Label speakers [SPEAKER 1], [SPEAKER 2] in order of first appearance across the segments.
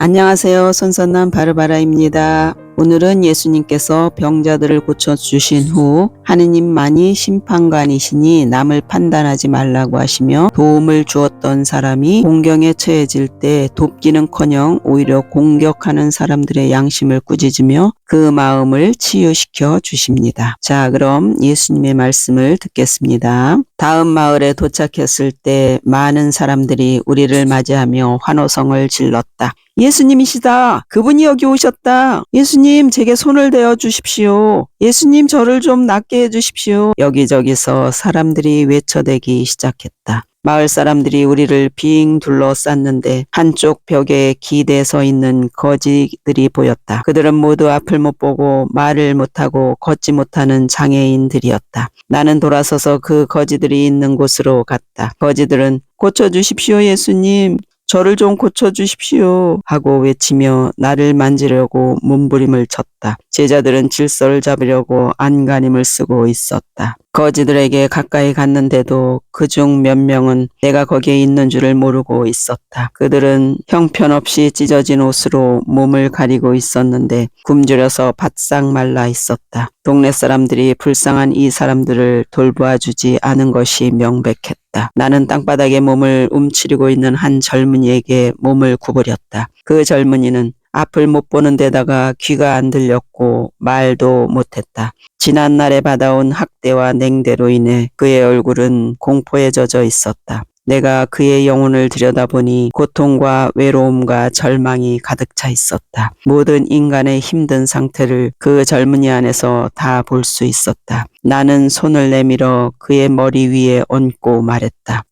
[SPEAKER 1] 안녕하세요. 선선남 바르바라입니다. 오늘은 예수님께서 병자들을 고쳐주신 후 하느님만이 심판관이시니 남을 판단하지 말라고 하시며 도움을 주었던 사람이 공경에 처해질 때 돕기는커녕 오히려 공격하는 사람들의 양심을 꾸짖으며 그 마음을 치유시켜 주십니다. 자, 그럼 예수님의 말씀을 듣겠습니다. 다음 마을에 도착했을 때 많은 사람들이 우리를 맞이하며 환호성을 질렀다. 예수님이시다. 그분이 여기 오셨다. 예수님, 제게 손을 대어 주십시오. 예수님, 저를 좀 낫게 해 주십시오. 여기저기서 사람들이 외쳐대기 시작했다. 마을 사람들이 우리를 빙 둘러쌌는데 한쪽 벽에 기대 서 있는 거지들이 보였다. 그들은 모두 앞을 못 보고 말을 못하고 걷지 못하는 장애인들이었다. 나는 돌아서서 그 거지들이 있는 곳으로 갔다. 거지들은 고쳐주십시오, 예수님. 저를 좀 고쳐주십시오 하고 외치며 나를 만지려고 몸부림을 쳤다. 제자들은 질서를 잡으려고 안간힘을 쓰고 있었다. 거지들에게 가까이 갔는데도 그중 몇 명은 내가 거기에 있는 줄을 모르고 있었다. 그들은 형편없이 찢어진 옷으로 몸을 가리고 있었는데 굶주려서 바싹 말라 있었다. 동네 사람들이 불쌍한 이 사람들을 돌보아주지 않은 것이 명백했다. 나는 땅바닥에 몸을 움츠리고 있는 한 젊은이에게 몸을 구부렸다. 그 젊은이는 앞을 못 보는 데다가 귀가 안 들렸고 말도 못했다. 지난날에 받아온 학대와 냉대로 인해 그의 얼굴은 공포에 젖어 있었다. 내가 그의 영혼을 들여다보니 고통과 외로움과 절망이 가득 차 있었다. 모든 인간의 힘든 상태를 그 젊은이 안에서 다 볼 수 있었다. 나는 손을 내밀어 그의 머리 위에 얹고 말했다.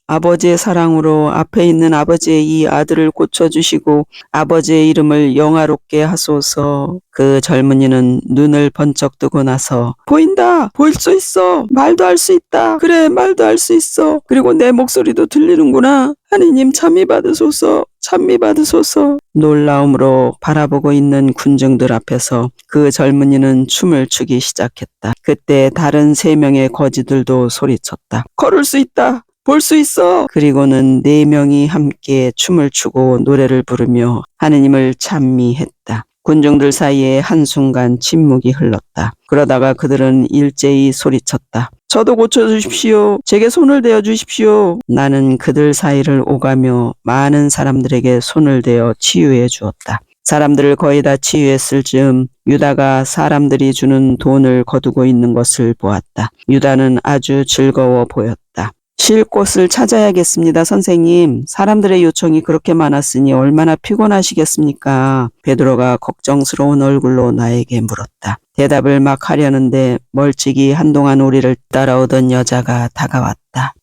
[SPEAKER 1] 아버지의 사랑으로 앞에 있는 아버지의 이 아들을 고쳐주시고 아버지의 이름을 영화롭게 하소서. 그 젊은이는 눈을 번쩍 뜨고 나서 보인다! 보일 수 있어! 말도 할 수 있다! 그래, 말도 할 수 있어! 그리고 내 목소리도 들리는구나! 하느님 찬미 받으소서! 찬미 받으소서! 놀라움으로 바라보고 있는 군중들 앞에서 그 젊은이는 춤을 추기 시작했다. 그때 다른 3명의 거지들도 소리쳤다. 걸을 수 있다! 볼 수 있어! 그리고는 4명이 함께 춤을 추고 노래를 부르며 하느님을 찬미했다. 군중들 사이에 한순간 침묵이 흘렀다. 그러다가 그들은 일제히 소리쳤다. 저도 고쳐주십시오. 제게 손을 대어 주십시오. 나는 그들 사이를 오가며 많은 사람들에게 손을 대어 치유해 주었다. 사람들을 거의 다 치유했을 즈음 유다가 사람들이 주는 돈을 거두고 있는 것을 보았다. 유다는 아주 즐거워 보였다. 쉴 곳을 찾아야겠습니다, 선생님. 사람들의 요청이 그렇게 많았으니 얼마나 피곤하시겠습니까? 베드로가 걱정스러운 얼굴로 나에게 물었다. 대답을 막 하려는데 멀찍이 한동안 우리를 따라오던 여자가 다가왔다.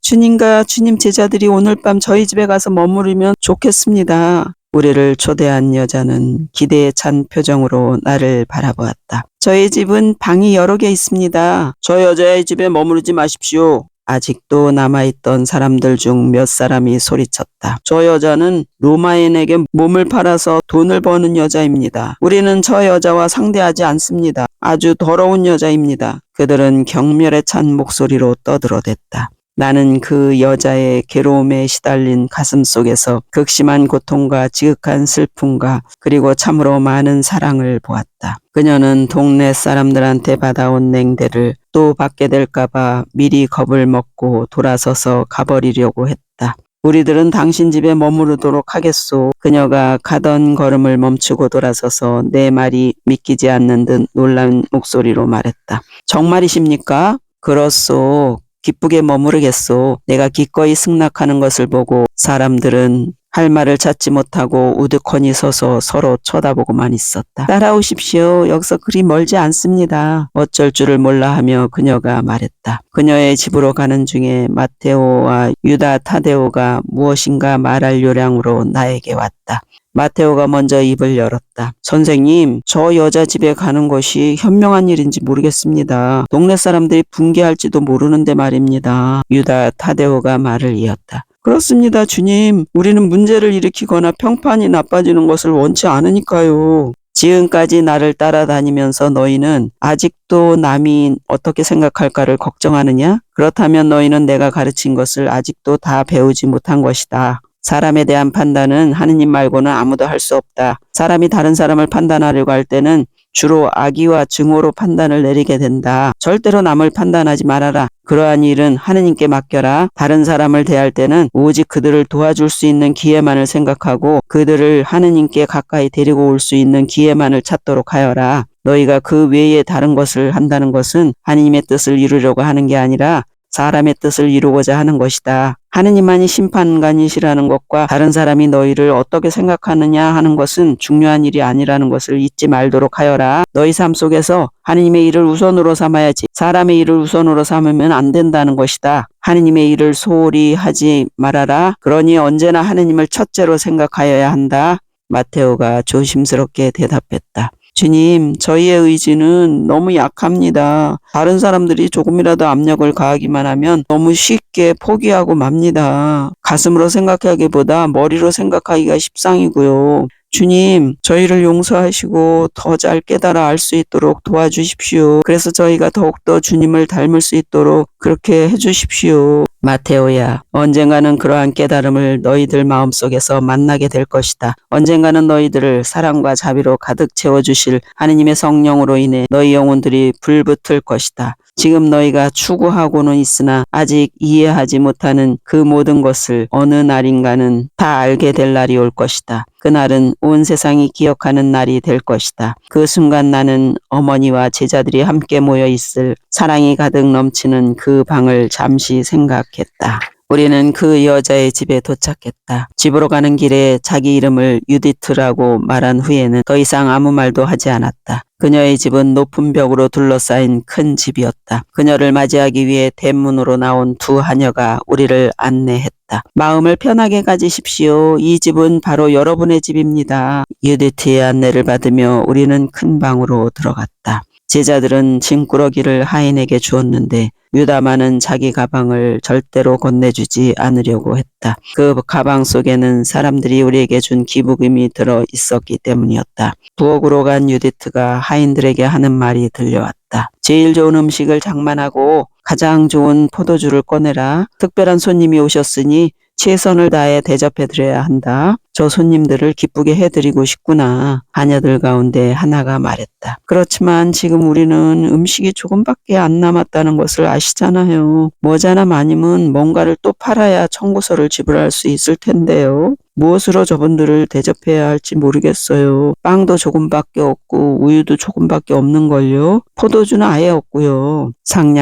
[SPEAKER 1] 주님과 주님 제자들이 오늘 밤 저희 집에 가서 머무르면 좋겠습니다. 우리를 초대한 여자는 기대에 찬 표정으로 나를 바라보았다. 저희 집은 방이 여러 개 있습니다. 저 여자의 집에 머무르지 마십시오. 아직도 남아있던 사람들 중 몇 사람이 소리쳤다. 저 여자는 로마인에게 몸을 팔아서 돈을 버는 여자입니다. 우리는 저 여자와 상대하지 않습니다. 아주 더러운 여자입니다. 그들은 경멸에 찬 목소리로 떠들어댔다. 나는 그 여자의 괴로움에 시달린 가슴 속에서 극심한 고통과 지극한 슬픔과 그리고 참으로 많은 사랑을 보았다. 그녀는 동네 사람들한테 받아온 냉대를 또 받게 될까봐 미리 겁을 먹고 돌아서서 가버리려고 했다. 우리들은 당신 집에 머무르도록 하겠소. 그녀가 가던 걸음을 멈추고 돌아서서 내 말이 믿기지 않는 듯 놀란 목소리로 말했다. 정말이십니까? 그렇소. 기쁘게 머무르겠소. 내가 기꺼이 승낙하는 것을 보고 사람들은 할 말을 찾지 못하고 우두커니 서서 서로 쳐다보고만 있었다. 따라오십시오. 여기서 그리 멀지 않습니다. 어쩔 줄을 몰라 하며 그녀가 말했다. 그녀의 집으로 가는 중에 마테오와 유다 타데오가 무엇인가 말할 요량으로 나에게 왔다. 마테오가 먼저 입을 열었다. 선생님, 저 여자 집에 가는 것이 현명한 일인지 모르겠습니다. 동네 사람들이 붕괴할지도 모르는데 말입니다. 유다 타데오가 말을 이었다. 그렇습니다, 주님. 우리는 문제를 일으키거나 평판이 나빠지는 것을 원치 않으니까요. 지금까지 나를 따라다니면서 너희는 아직도 남이 어떻게 생각할까를 걱정하느냐? 그렇다면 너희는 내가 가르친 것을 아직도 다 배우지 못한 것이다. 사람에 대한 판단은 하느님 말고는 아무도 할 수 없다. 사람이 다른 사람을 판단하려고 할 때는 주로 악의와 증오로 판단을 내리게 된다. 절대로 남을 판단하지 말아라. 그러한 일은 하느님께 맡겨라. 다른 사람을 대할 때는 오직 그들을 도와줄 수 있는 기회만을 생각하고 그들을 하느님께 가까이 데리고 올 수 있는 기회만을 찾도록 하여라. 너희가 그 외에 다른 것을 한다는 것은 하느님의 뜻을 이루려고 하는 게 아니라 사람의 뜻을 이루고자 하는 것이다. 하느님만이 심판관이시라는 것과 다른 사람이 너희를 어떻게 생각하느냐 하는 것은 중요한 일이 아니라는 것을 잊지 말도록 하여라. 너희 삶 속에서 하느님의 일을 우선으로 삼아야지 사람의 일을 우선으로 삼으면 안 된다는 것이다. 하느님의 일을 소홀히 하지 말아라. 그러니 언제나 하느님을 첫째로 생각하여야 한다. 마테오가 조심스럽게 대답했다. 주님, 저희의 의지는 너무 약합니다. 다른 사람들이 조금이라도 압력을 가하기만 하면 너무 쉽게 포기하고 맙니다. 가슴으로 생각하기보다 머리로 생각하기가 십상이고요. 주님, 저희를 용서하시고 더 잘 깨달아 알 수 있도록 도와주십시오. 그래서 저희가 더욱더 주님을 닮을 수 있도록 그렇게 해주십시오. 마테오야, 언젠가는 그러한 깨달음을 너희들 마음속에서 만나게 될 것이다. 언젠가는 너희들을 사랑과 자비로 가득 채워주실 하느님의 성령으로 인해 너희 영혼들이 불붙을 것이다. 지금 너희가 추구하고는 있으나 아직 이해하지 못하는 그 모든 것을 어느 날인가는 다 알게 될 날이 올 것이다. 그날은 온 세상이 기억하는 날이 될 것이다. 그 순간 나는 어머니와 제자들이 함께 모여 있을 사랑이 가득 넘치는 그 방을 잠시 생각했다. 우리는 그 여자의 집에 도착했다. 집으로 가는 길에 자기 이름을 유디트라고 말한 후에는 더 이상 아무 말도 하지 않았다. 그녀의 집은 높은 벽으로 둘러싸인 큰 집이었다. 그녀를 맞이하기 위해 대문으로 나온 두 하녀가 우리를 안내했다. 마음을 편하게 가지십시오. 이 집은 바로 여러분의 집입니다. 유디트의 안내를 받으며 우리는 큰 방으로 들어갔다. 제자들은 짐꾸러기를 하인에게 주었는데 유다만은 자기 가방을 절대로 건네주지 않으려고 했다. 그 가방 속에는 사람들이 우리에게 준 기부금이 들어 있었기 때문이었다. 부엌으로 간 유디트가 하인들에게 하는 말이 들려왔다. 제일 좋은 음식을 장만하고 가장 좋은 포도주를 꺼내라. 특별한 손님이 오셨으니 최선을 다해 대접해드려야 한다. 저 손님들을 기쁘게 해드리고 싶구나. 하녀들 가운데 하나가 말했다. 그렇지만 지금 우리는 음식이 조금밖에 안 남았다는 것을 아시잖아요. 머지않아 아니면 뭔가를 또 팔아야 청구서를 지불할 수 있을 텐데요. 무엇으로 저분들을 대접해야 할지 모르겠어요. 빵도 조금밖에 없고 우유도 조금밖에 없는걸요. 포도주는 아예 없고요.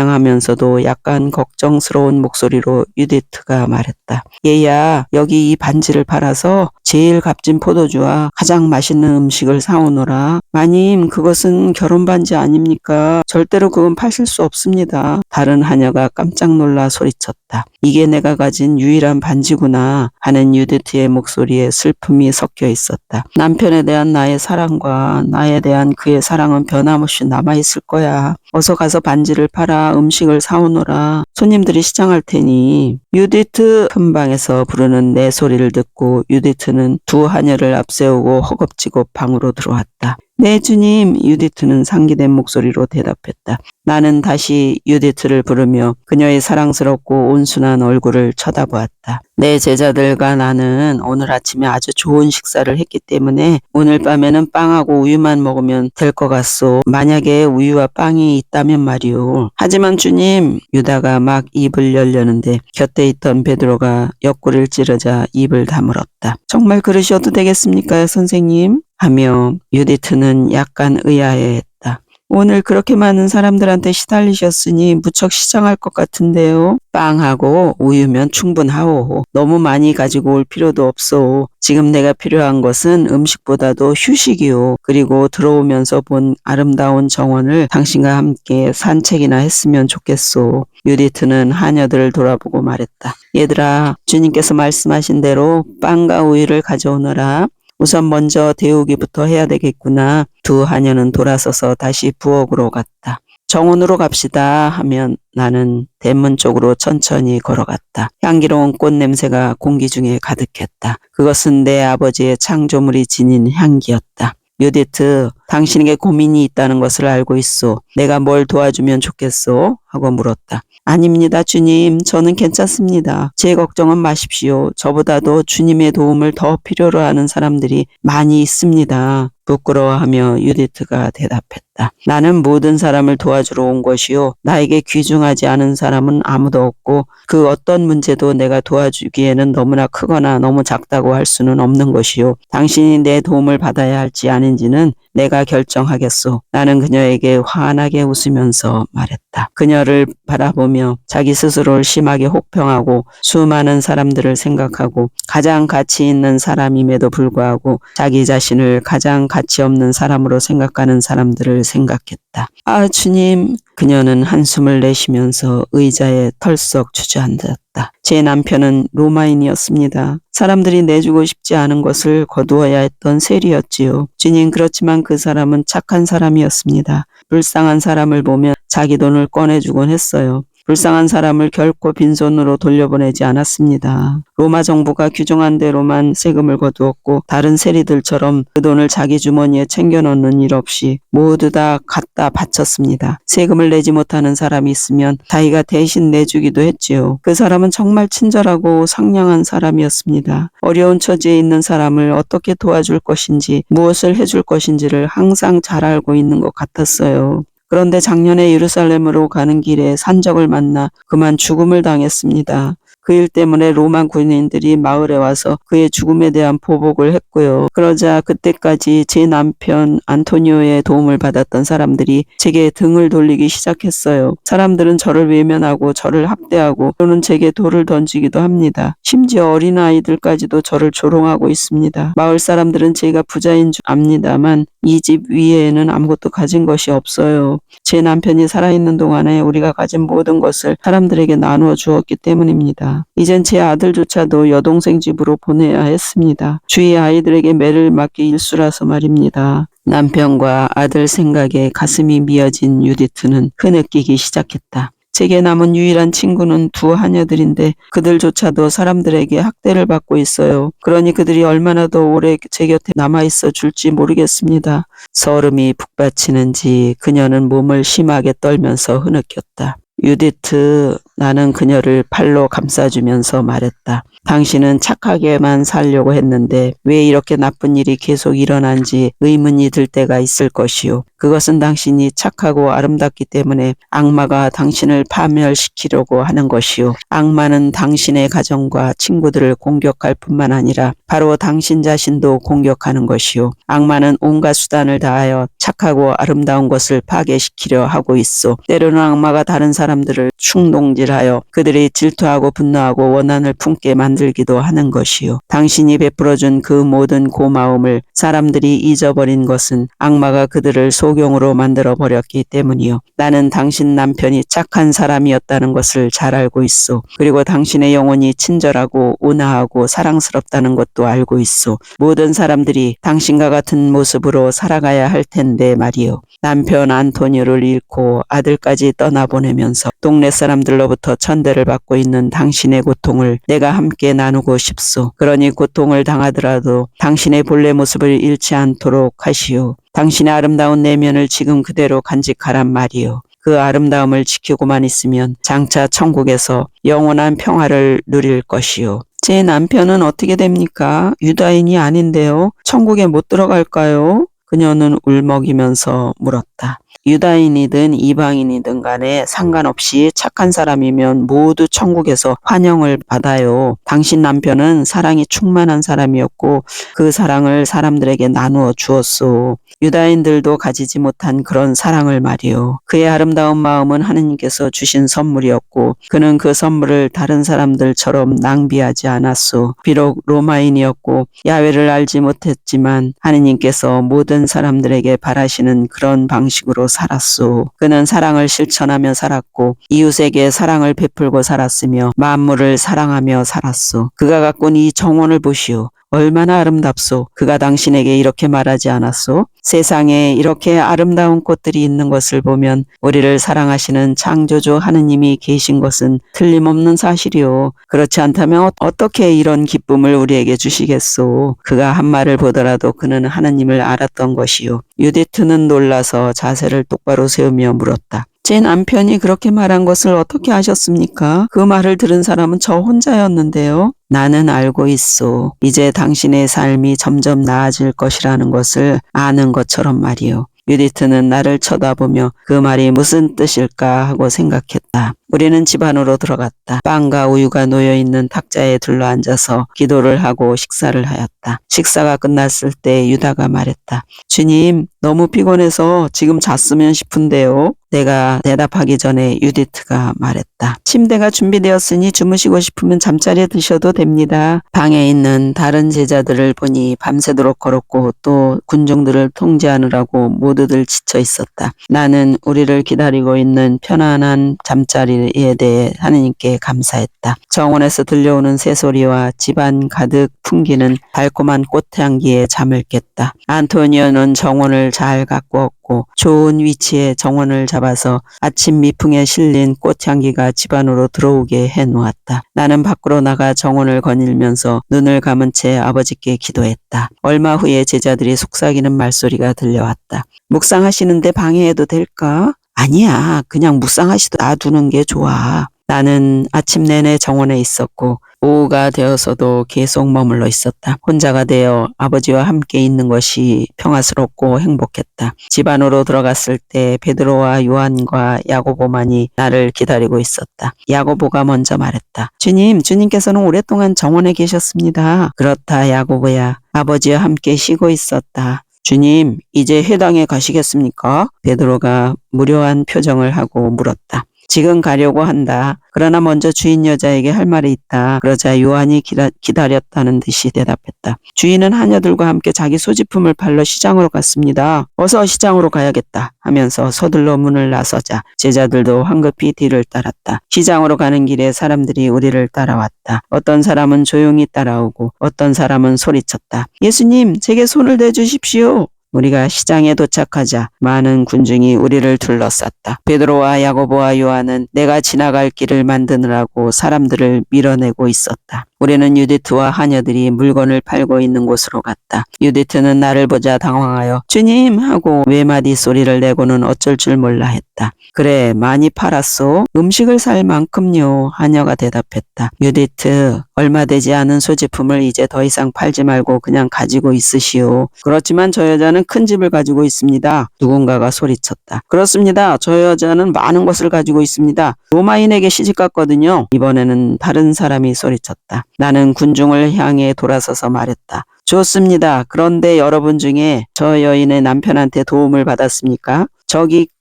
[SPEAKER 1] 상냥하면서도 약간 걱정스러운 목소리로 유디트가 말했다. 얘야, 여기 이 반지를 팔아서 제일 값진 포도주와 가장 맛있는 음식을 사오너라. 마님, 그것은 결혼 반지 아닙니까? 절대로 그건 파실 수 없습니다. 다른 하녀가 깜짝 놀라 소리쳤다. 이게 내가 가진 유일한 반지구나 하는 유디트의 목소리에 슬픔이 섞여 있었다. 남편에 대한 나의 사랑과 나에 대한 그의 사랑은 변함없이 남아있을 거야. 어서 가서 반지를 팔아 음식을 사오너라. 손님들이 시장할 테니. 유디트, 큰 방에서 부르는 내 소리를 듣고 유디트는 두 하녀를 앞세우고 허겁지겁 방으로 들어왔다. 네, 주님. 유디트는 상기된 목소리로 대답했다. 나는 다시 유디트를 부르며 그녀의 사랑스럽고 온순한 얼굴을 쳐다보았다. 내 제자들과 나는 오늘 아침에 아주 좋은 식사를 했기 때문에 오늘 밤에는 빵하고 우유만 먹으면 될 것 같소. 만약에 우유와 빵이 있다면 말이오. 하지만 주님, 유다가 막 입을 열려는데 곁에 있던 베드로가 옆구리를 찌르자 입을 다물었다. 정말 그러셔도 되겠습니까, 선생님? 하며 유디트는 약간 의아해했다. 오늘 그렇게 많은 사람들한테 시달리셨으니 무척 시장할 것 같은데요. 빵하고 우유면 충분하오. 너무 많이 가지고 올 필요도 없소. 지금 내가 필요한 것은 음식보다도 휴식이오. 그리고 들어오면서 본 아름다운 정원을 당신과 함께 산책이나 했으면 좋겠소. 유디트는 하녀들을 돌아보고 말했다. 얘들아, 주님께서 말씀하신 대로 빵과 우유를 가져오너라. 우선 먼저 데우기부터 해야 되겠구나. 두 하녀는 돌아서서 다시 부엌으로 갔다. 정원으로 갑시다 하면 나는 대문 쪽으로 천천히 걸어갔다. 향기로운 꽃 냄새가 공기 중에 가득했다. 그것은 내 아버지의 창조물이 지닌 향기였다. 유디트, 당신에게 고민이 있다는 것을 알고 있소. 내가 뭘 도와주면 좋겠소? 하고 물었다. 아닙니다, 주님. 저는 괜찮습니다. 제 걱정은 마십시오. 저보다도 주님의 도움을 더 필요로 하는 사람들이 많이 있습니다. 부끄러워하며 유디트가 대답했다. 나는 모든 사람을 도와주러 온 것이요. 나에게 귀중하지 않은 사람은 아무도 없고 그 어떤 문제도 내가 도와주기에는 너무나 크거나 너무 작다고 할 수는 없는 것이요. 당신이 내 도움을 받아야 할지 아닌지는 내가 결정하겠소. 나는 그녀에게 환하게 웃으면서 말했다. 그녀를 바라보며 자기 스스로를 심하게 혹평하고 수많은 사람들을 생각하고 가장 가치 있는 사람임에도 불구하고 자기 자신을 가장 가치 없는 사람으로 생각하는 사람들을 생각했다. 아, 주님. 그녀는 한숨을 내쉬면서 의자에 털썩 주저앉았다. 제 남편은 로마인이었습니다. 사람들이 내주고 싶지 않은 것을 거두어야 했던 셀이었지요. 주님, 그렇지만 그 사람은 착한 사람이었습니다. 불쌍한 사람을 보면 자기 돈을 꺼내주곤 했어요. 불쌍한 사람을 결코 빈손으로 돌려보내지 않았습니다. 로마 정부가 규정한 대로만 세금을 거두었고 다른 세리들처럼 그 돈을 자기 주머니에 챙겨넣는 일 없이 모두 다 갖다 바쳤습니다. 세금을 내지 못하는 사람이 있으면 자기가 대신 내주기도 했지요. 그 사람은 정말 친절하고 상냥한 사람이었습니다. 어려운 처지에 있는 사람을 어떻게 도와줄 것인지 무엇을 해줄 것인지를 항상 잘 알고 있는 것 같았어요. 그런데 작년에 예루살렘으로 가는 길에 산적을 만나 그만 죽음을 당했습니다. 그 일 때문에 로마 군인들이 마을에 와서 그의 죽음에 대한 보복을 했고요. 그러자 그때까지 제 남편 안토니오의 도움을 받았던 사람들이 제게 등을 돌리기 시작했어요. 사람들은 저를 외면하고 저를 학대하고 또는 제게 돌을 던지기도 합니다. 심지어 어린아이들까지도 저를 조롱하고 있습니다. 마을 사람들은 제가 부자인 줄 압니다만 이 집 위에는 아무것도 가진 것이 없어요. 제 남편이 살아있는 동안에 우리가 가진 모든 것을 사람들에게 나누어 주었기 때문입니다. 이젠 제 아들조차도 여동생 집으로 보내야 했습니다. 주위 아이들에게 매를 맞기 일쑤라서 말입니다. 남편과 아들 생각에 가슴이 미어진 유디트는 흐느끼기 시작했다. 제게 남은 유일한 친구는 두 하녀들인데 그들조차도 사람들에게 학대를 받고 있어요. 그러니 그들이 얼마나 더 오래 제 곁에 남아있어 줄지 모르겠습니다. 서름이 북받치는지 그녀는 몸을 심하게 떨면서 흐느꼈다. 유디트, 나는 그녀를 팔로 감싸주면서 말했다. 당신은 착하게만 살려고 했는데 왜 이렇게 나쁜 일이 계속 일어난지 의문이 들 때가 있을 것이요. 그것은 당신이 착하고 아름답기 때문에 악마가 당신을 파멸시키려고 하는 것이요. 악마는 당신의 가정과 친구들을 공격할 뿐만 아니라 바로 당신 자신도 공격하는 것이요. 악마는 온갖 수단을 다하여 착하고 아름다운 것을 파괴시키려 하고 있어. 때로는 악마가 다른 사람들을 충동질하여 그들이 질투하고 분노하고 원한을 품게 만들기도 하는 것이요. 당신이 베풀어준 그 모든 고마움을 사람들이 잊어버린 것은 악마가 그들을 소경으로 만들어버렸기 때문이요. 나는 당신 남편이 착한 사람이었다는 것을 잘 알고 있어. 그리고 당신의 영혼이 친절하고 온화하고 사랑스럽다는 것도 알고 있어. 모든 사람들이 당신과 같은 모습으로 살아가야 할 텐데 말이요. 남편 안토니오를 잃고 아들까지 떠나보내면서 동네 사람들로부터 천대를 받고 있는 당신의 고통을 내가 함께 나누고 싶소. 그러니 고통을 당하더라도 당신의 본래 모습을 잃지 않도록 하시오. 당신의 아름다운 내면을 지금 그대로 간직하란 말이요. 그 아름다움을 지키고만 있으면 장차 천국에서 영원한 평화를 누릴 것이요. 제 남편은 어떻게 됩니까? 유다인이 아닌데요. 천국에 못 들어갈까요? 그녀는 울먹이면서 물었다. 유다인이든 이방인이든 간에 상관없이 착한 사람이면 모두 천국에서 환영을 받아요. 당신 남편은 사랑이 충만한 사람이었고 그 사랑을 사람들에게 나누어 주었소. 유다인들도 가지지 못한 그런 사랑을 말이요. 그의 아름다운 마음은 하느님께서 주신 선물이었고 그는 그 선물을 다른 사람들처럼 낭비하지 않았소. 비록 로마인이었고 야훼를 알지 못했지만 하느님께서 모든 사람들에게 바라시는 그런 방식으로 살았소. 그는 사랑을 실천하며 살았고 이웃에게 사랑을 베풀고 살았으며 만물을 사랑하며 살았소. 그가 갖고 온 이 정원을 보시오. 얼마나 아름답소. 그가 당신에게 이렇게 말하지 않았소? 세상에 이렇게 아름다운 꽃들이 있는 것을 보면 우리를 사랑하시는 창조주 하느님이 계신 것은 틀림없는 사실이요. 그렇지 않다면 어떻게 이런 기쁨을 우리에게 주시겠소? 그가 한 말을 보더라도 그는 하느님을 알았던 것이요. 유디트는 놀라서 자세를 똑바로 세우며 물었다. 제 남편이 그렇게 말한 것을 어떻게 아셨습니까? 그 말을 들은 사람은 저 혼자였는데요. 나는 알고 있소. 이제 당신의 삶이 점점 나아질 것이라는 것을 아는 것처럼 말이요. 유디트는 나를 쳐다보며 그 말이 무슨 뜻일까 하고 생각했다. 우리는 집 안으로 들어갔다. 빵과 우유가 놓여있는 탁자에 둘러앉아서 기도를 하고 식사를 하였다. 식사가 끝났을 때 유다가 말했다. 주님, 너무 피곤해서 지금 잤으면 싶은데요. 내가 대답하기 전에 유디트가 말했다. 침대가 준비되었으니 주무시고 싶으면 잠자리에 드셔도 됩니다. 방에 있는 다른 제자들을 보니 밤새도록 걸었고 또 군중들을 통제하느라고 모두들 지쳐 있었다. 나는 우리를 기다리고 있는 편안한 잠자리에 대해 하느님께 감사했다. 정원에서 들려오는 새소리와 집안 가득 풍기는 달콤한 꽃향기에 잠을 깼다. 안토니오는 정원을 잘 가꾸었고 좋은 위치에 정원을 잡아서 아침 미풍에 실린 꽃향기가 집 안으로 들어오게 해놓았다. 나는 밖으로 나가 정원을 거닐면서 눈을 감은 채 아버지께 기도했다. 얼마 후에 제자들이 속삭이는 말소리가 들려왔다. 묵상하시는데 방해해도 될까? 아니야. 그냥 묵상하시도 놔두는 게 좋아. 나는 아침 내내 정원에 있었고 오후가 되어서도 계속 머물러 있었다. 혼자가 되어 아버지와 함께 있는 것이 평화스럽고 행복했다. 집 안으로 들어갔을 때 베드로와 요한과 야고보만이 나를 기다리고 있었다. 야고보가 먼저 말했다. 주님께서는 오랫동안 정원에 계셨습니다. 그렇다, 야고보야. 아버지와 함께 쉬고 있었다. 주님, 이제 회당에 가시겠습니까? 베드로가 무료한 표정을 하고 물었다. 지금 가려고 한다. 그러나 먼저 주인 여자에게 할 말이 있다. 그러자 요한이 기다렸다는 듯이 대답했다. 주인은 하녀들과 함께 자기 소지품을 팔러 시장으로 갔습니다. 어서 시장으로 가야겠다 하면서 서둘러 문을 나서자 제자들도 황급히 뒤를 따랐다. 시장으로 가는 길에 사람들이 우리를 따라왔다. 어떤 사람은 조용히 따라오고 어떤 사람은 소리쳤다. 예수님, 제게 손을 대주십시오. 우리가 시장에 도착하자 많은 군중이 우리를 둘러쌌다. 베드로와 야고보와 요한은 내가 지나갈 길을 만드느라고 사람들을 밀어내고 있었다. 우리는 유디트와 하녀들이 물건을 팔고 있는 곳으로 갔다. 유디트는 나를 보자 당황하여 주님 하고 외마디 소리를 내고는 어쩔 줄 몰라 했다. 그래, 많이 팔았소? 음식을 살 만큼요. 하녀가 대답했다. 유디트, 얼마 되지 않은 소지품을 이제 더 이상 팔지 말고 그냥 가지고 있으시오. 그렇지만 저 여자는 큰 집을 가지고 있습니다. 누군가가 소리쳤다. 그렇습니다. 저 여자는 많은 것을 가지고 있습니다. 로마인에게 시집갔거든요. 이번에는 다른 사람이 소리쳤다. 나는 군중을 향해 돌아서서 말했다. 좋습니다. 그런데 여러분 중에 저 여인의 남편한테 도움을 받았습니까?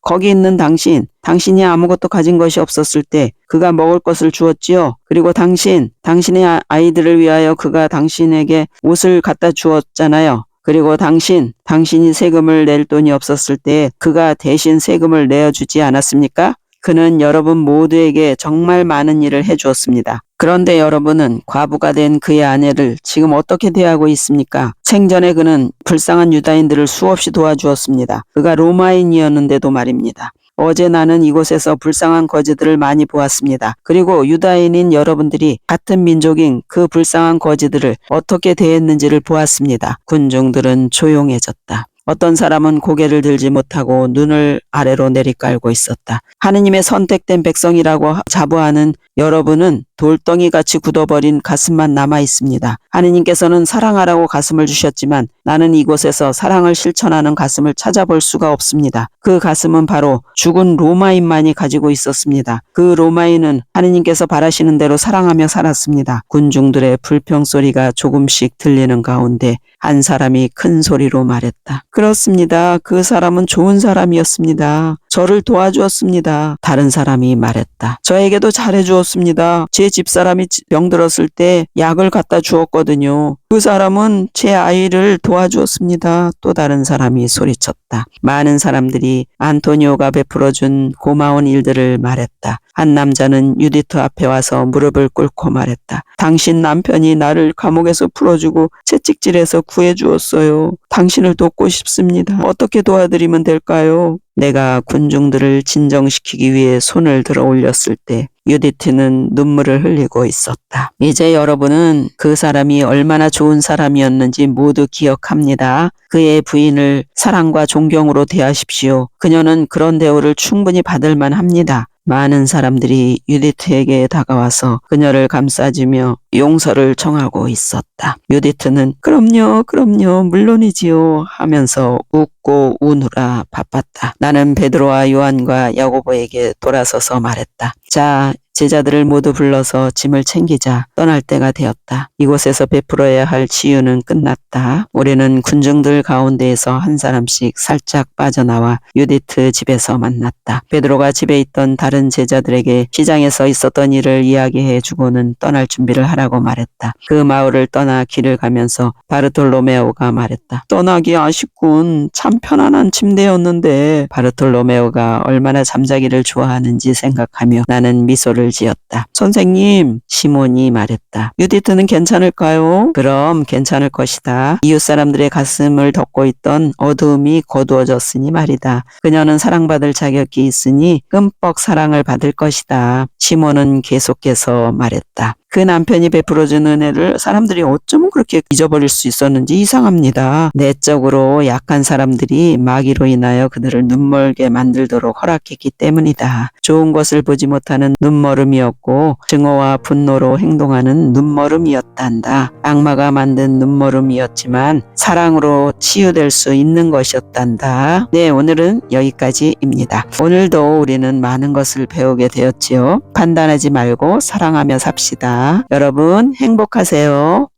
[SPEAKER 1] 거기 있는 당신이 아무것도 가진 것이 없었을 때 그가 먹을 것을 주었지요. 그리고 당신의 아이들을 위하여 그가 당신에게 옷을 갖다 주었잖아요. 그리고 당신이 세금을 낼 돈이 없었을 때 그가 대신 세금을 내어주지 않았습니까? 그는 여러분 모두에게 정말 많은 일을 해주었습니다. 그런데 여러분은 과부가 된 그의 아내를 지금 어떻게 대하고 있습니까? 생전에 그는 불쌍한 유다인들을 수없이 도와주었습니다. 그가 로마인이었는데도 말입니다. 어제 나는 이곳에서 불쌍한 거지들을 많이 보았습니다. 그리고 유다인인 여러분들이 같은 민족인 그 불쌍한 거지들을 어떻게 대했는지를 보았습니다. 군중들은 조용해졌다. 어떤 사람은 고개를 들지 못하고 눈을 아래로 내리깔고 있었다. 하느님의 선택된 백성이라고 자부하는 여러분은 돌덩이같이 굳어버린 가슴만 남아 있습니다. 하느님께서는 사랑하라고 가슴을 주셨지만 나는 이곳에서 사랑을 실천하는 가슴을 찾아볼 수가 없습니다. 그 가슴은 바로 죽은 로마인만이 가지고 있었습니다. 그 로마인은 하느님께서 바라시는 대로 사랑하며 살았습니다. 군중들의 불평소리가 조금씩 들리는 가운데 한 사람이 큰 소리로 말했다. 그렇습니다. 그 사람은 좋은 사람이었습니다. 저를 도와주었습니다. 다른 사람이 말했다. 저에게도 잘해주었습니다. 제 집사람이 병들었을 때 약을 갖다 주었거든요. 그 사람은 제 아이를 도와주었습니다. 또 다른 사람이 소리쳤다. 많은 사람들이 안토니오가 베풀어준 고마운 일들을 말했다. 한 남자는 유디트 앞에 와서 무릎을 꿇고 말했다. 당신 남편이 나를 감옥에서 풀어주고 채찍질해서 구해주었어요. 당신을 돕고 싶습니다. 어떻게 도와드리면 될까요? 내가 군중들을 진정시키기 위해 손을 들어 올렸을 때 유디트는 눈물을 흘리고 있었다. 이제 여러분은 그 사람이 얼마나 좋은 사람이었는지 모두 기억합니다. 그의 부인을 사랑과 존경으로 대하십시오. 그녀는 그런 대우를 충분히 받을 만합니다. 많은 사람들이 유디트에게 다가와서 그녀를 감싸주며 용서를 청하고 있었다. 유디트는 그럼요, 물론이지요 하면서 웃고 우느라 바빴다. 나는 베드로와 요한과 야고보에게 돌아서서 말했다. 자, 제자들을 모두 불러서 짐을 챙기자. 떠날 때가 되었다. 이곳에서 베풀어야 할 치유는 끝났다. 우리는 군중들 가운데에서 한 사람씩 살짝 빠져나와 유디트 집에서 만났다. 베드로가 집에 있던 다른 제자들에게 시장에서 있었던 일을 이야기해 주고는 떠날 준비를 하라고 말했다. 그 마을을 떠나 길을 가면서 바르톨로메오가 말했다. 떠나기 아쉽군. 참 편안한 침대였는데. 바르톨로메오가 얼마나 잠자기를 좋아하는지 생각하며 나는 미소를 지었다. 선생님, 시몬이 말했다. 유디트는 괜찮을까요? 그럼 괜찮을 것이다. 이웃 사람들의 가슴을 덮고 있던 어두움이 거두어졌으니 말이다. 그녀는 사랑받을 자격이 있으니 끔뻑 사랑을 받을 것이다. 시몬은 계속해서 말했다. 그 남편이 베풀어준 은혜를 사람들이 어쩌면 그렇게 잊어버릴 수 있었는지 이상합니다. 내적으로 약한 사람들이 마귀로 인하여 그들을 눈멀게 만들도록 허락했기 때문이다. 좋은 것을 보지 못하는 눈머름이었고 증오와 분노로 행동하는 눈머름이었단다. 악마가 만든 눈머름이었지만 사랑으로 치유될 수 있는 것이었단다. 네, 오늘은 여기까지입니다. 오늘도 우리는 많은 것을 배우게 되었지요. 판단하지 말고 사랑하며 삽시다. 여러분 행복하세요.